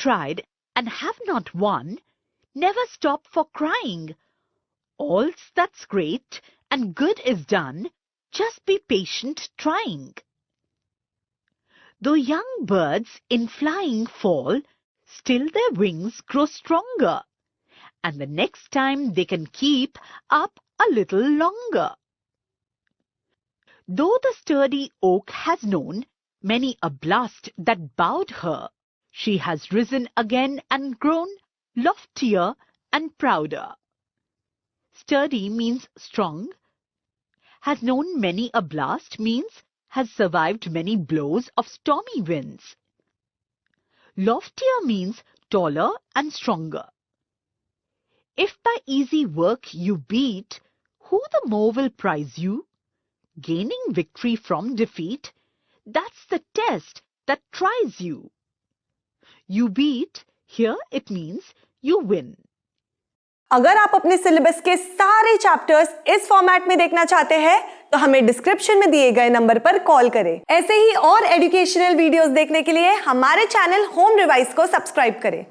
tried and have not won, never stop for crying. All's that's great and good is done, just be patient trying. Though young birds in flying fall, still their wings grow stronger, and the next time they can keep up a little longer. Though the sturdy oak has known many a blast that bowed her, she has risen again and grown loftier and prouder. Sturdy means strong. Has known many a blast means has survived many blows of stormy winds. Loftier means taller and stronger. If by easy work you beat, who the more will prize you? Gaining victory from defeat, that's the test that tries you. You beat, here it means you win. अगर आप अपने syllabus के सारे chapters इस format में देखना चाहते हैं तो हमें डिस्क्रिप्शन में दिए गए नंबर पर कॉल करें। ऐसे ही और एजुकेशनल वीडियोस देखने के लिए हमारे चैनल होम रिवाइज को सब्सक्राइब करें।